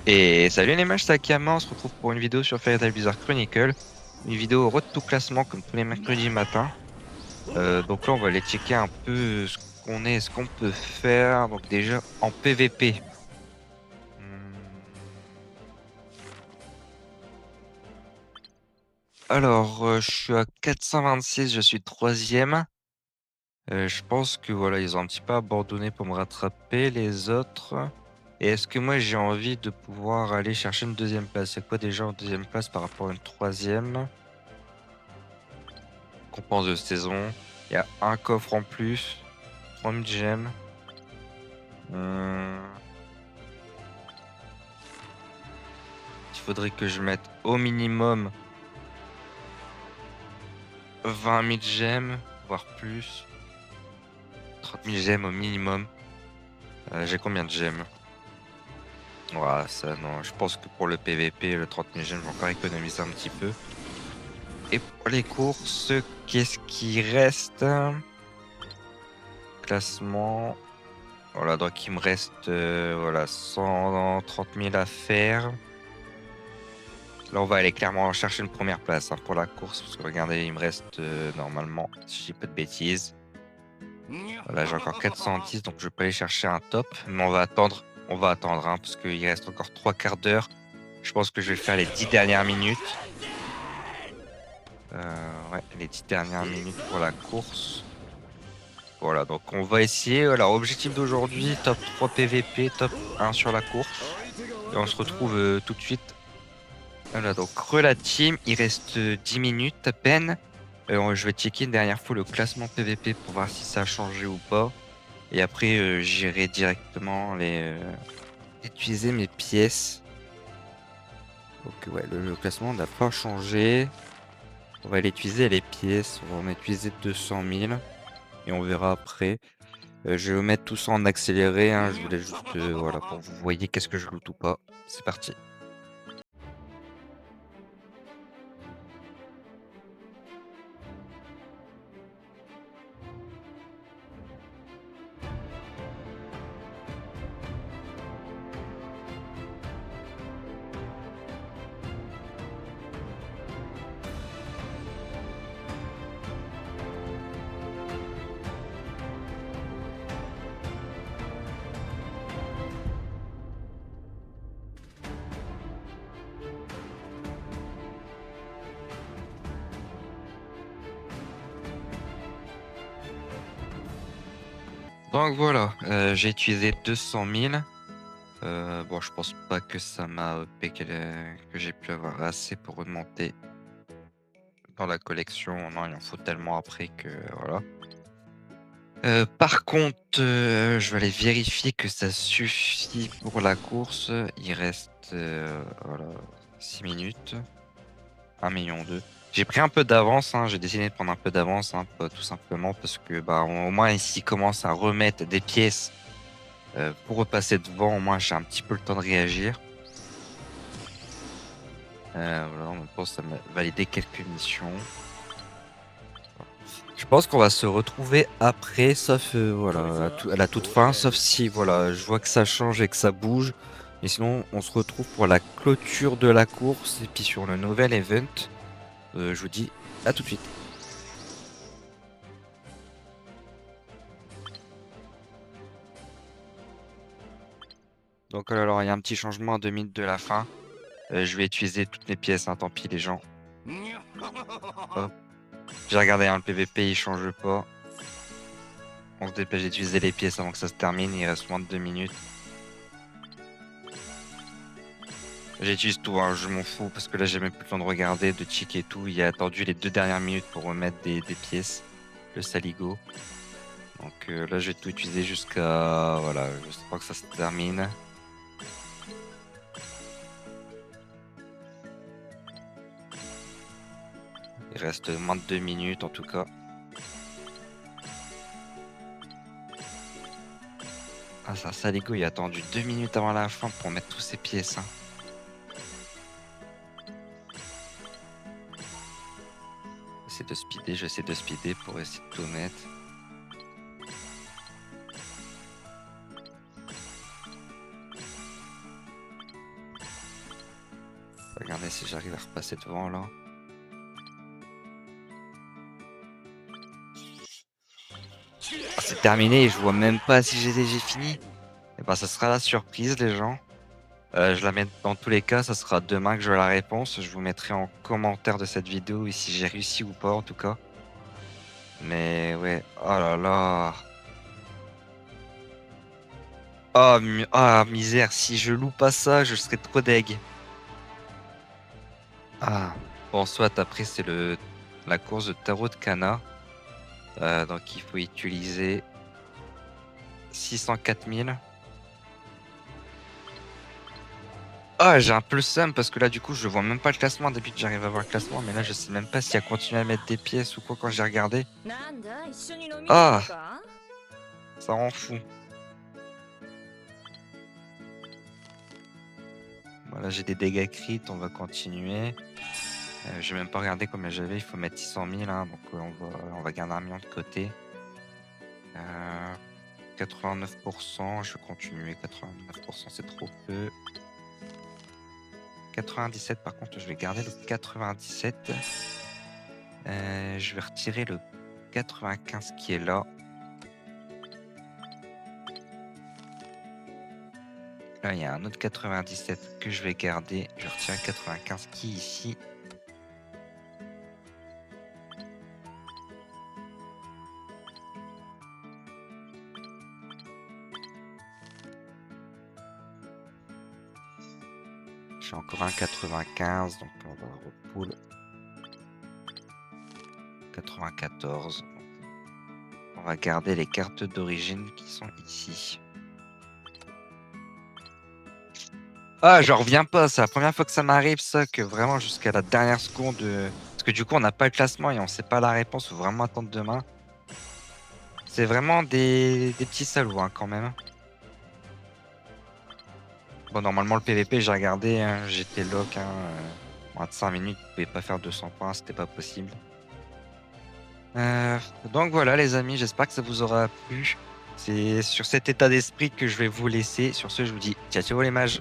Et salut les matchs, c'est Akama, on se retrouve pour une vidéo sur Fairytale Bizarre Chronicle, une vidéo road to classement comme tous les mercredis matin. Donc là on va aller checker un peu ce qu'on est, ce qu'on peut faire. Donc déjà en PVP. Hmm. Alors je suis à 426, je suis troisième. Je pense que voilà, ils ont un petit peu abandonné pour me rattraper les autres. Et est-ce que moi j'ai envie de pouvoir aller chercher une deuxième place? C'est quoi déjà en deuxième place par rapport à une troisième? Compense de saison. Il y a un coffre en plus. 3000 gemmes. Il faudrait que je mette au minimum 20 000 gemmes, voire plus. 30 000 gemmes au minimum. J'ai combien de gemmes? Voilà, ça, non. Je pense que pour le PVP, le 30 000 gemmes, je vais encore économiser un petit peu. Et pour les courses, qu'est-ce qui reste? Classement. Voilà, donc il me reste voilà, 130 000 à faire. Là, on va aller clairement chercher une première place pour la course. Parce que regardez, il me reste normalement, si je dis pas de bêtises. Voilà, j'ai encore 410, donc je peux aller chercher un top. Mais on va attendre, parce qu'il reste encore 3 quarts d'heure. Je pense que je vais faire les 10 dernières minutes. Ouais, les 10 dernières minutes pour la course. Voilà, donc on va essayer. Alors, objectif d'aujourd'hui, top 3 PVP, top 1 sur la course. Et on se retrouve tout de suite. Voilà, donc la team, il reste 10 minutes à peine. Je vais checker une dernière fois le classement PVP pour voir si ça a changé ou pas. Et après, j'irai directement utiliser mes pièces. Donc ouais, le classement n'a pas changé. On va aller utiliser les pièces. On va en utiliser 200 000. Et on verra après. Je vais mettre tout ça en accéléré, hein. Je voulais juste, voilà, pour que vous voyez qu'est-ce que je loot ou pas. C'est parti. Donc voilà, j'ai utilisé 200 000. Bon, je pense pas que ça m'a que j'ai pu avoir assez pour remonter dans la collection. Non, il en faut tellement après que voilà. Par contre, je vais aller vérifier que ça suffit pour la course. Il reste voilà, 6 minutes, 1 million 2. J'ai pris un peu d'avance, hein. J'ai décidé de prendre un peu d'avance, hein, tout simplement parce que bah, au moins ici commence à remettre des pièces pour repasser devant. Au moins j'ai un petit peu le temps de réagir. Voilà, en même temps ça m'a validé quelques missions. Je pense qu'on va se retrouver après, sauf voilà, à la toute fin, sauf si voilà, je vois que ça change et que ça bouge. Et sinon, on se retrouve pour la clôture de la course et puis sur le nouvel event. Je vous dis à tout de suite. Donc alors, il y a un petit changement à 2 minutes de la fin. Je vais utiliser toutes mes pièces, hein, tant pis les gens. Hop. J'ai regardé, hein, le PVP il change pas. On se dépêche d'utiliser les pièces avant que ça se termine. Il reste moins de 2 minutes. J'utilise tout, hein, je m'en fous parce que là j'ai même plus le temps de regarder, de checker et tout. Il a attendu les 2 dernières minutes pour remettre des pièces, le saligo. Donc là je vais tout utiliser jusqu'à voilà, je crois que ça se termine. Il reste moins de 2 minutes en tout cas. Ah ça, saligo il a attendu 2 minutes avant la fin pour mettre tous ses pièces, hein. J'essaie de speeder pour essayer de tout mettre. regarder si j'arrive à repasser devant là. Ah, c'est terminé, je vois même pas si j'ai fini. Et bah ça sera la surprise les gens. Je la mets dans tous les cas, ça sera demain que j'aurai la réponse. Je vous mettrai en commentaire de cette vidéo si j'ai réussi ou pas en tout cas. Mais ouais, oh là là. Oh, misère, si je loupe pas ça, je serai trop deg. Ah, bon, soit après c'est la course de tarot de Cana. Donc il faut utiliser 604 000. Ah, j'ai un peu le seum parce que là du coup je vois même pas le classement. D'habitude j'arrive à voir le classement, mais là je sais même pas s'il a continué à mettre des pièces ou quoi quand j'ai regardé. Ah, ça rend fou. Voilà, j'ai des dégâts crit, on va continuer. J'ai même pas regardé combien j'avais, il faut mettre 600 000, hein, donc on va garder 1 million de côté. 89%, je vais continuer, 89% c'est trop peu. 97 par contre, je vais garder le 97. Je vais retirer le 95 qui est là. Là, il y a un autre 97 que je vais garder. Je retire le 95 qui est ici. J'ai encore un 95, donc on va repoule. 94. On va garder les cartes d'origine qui sont ici. Ah, j'en reviens pas, c'est la première fois que ça m'arrive, ça, que vraiment jusqu'à la dernière seconde. Parce que du coup, on n'a pas le classement et on sait pas la réponse, faut vraiment attendre demain. C'est vraiment des petits salauds, hein, quand même. Bon, normalement, le PVP, j'ai regardé, hein, j'étais lock, hein, moins de 5 minutes, je pouvais pas faire 200 points, c'était pas possible. Donc voilà, les amis, j'espère que ça vous aura plu. C'est sur cet état d'esprit que je vais vous laisser. Sur ce, je vous dis ciao, ciao les mages.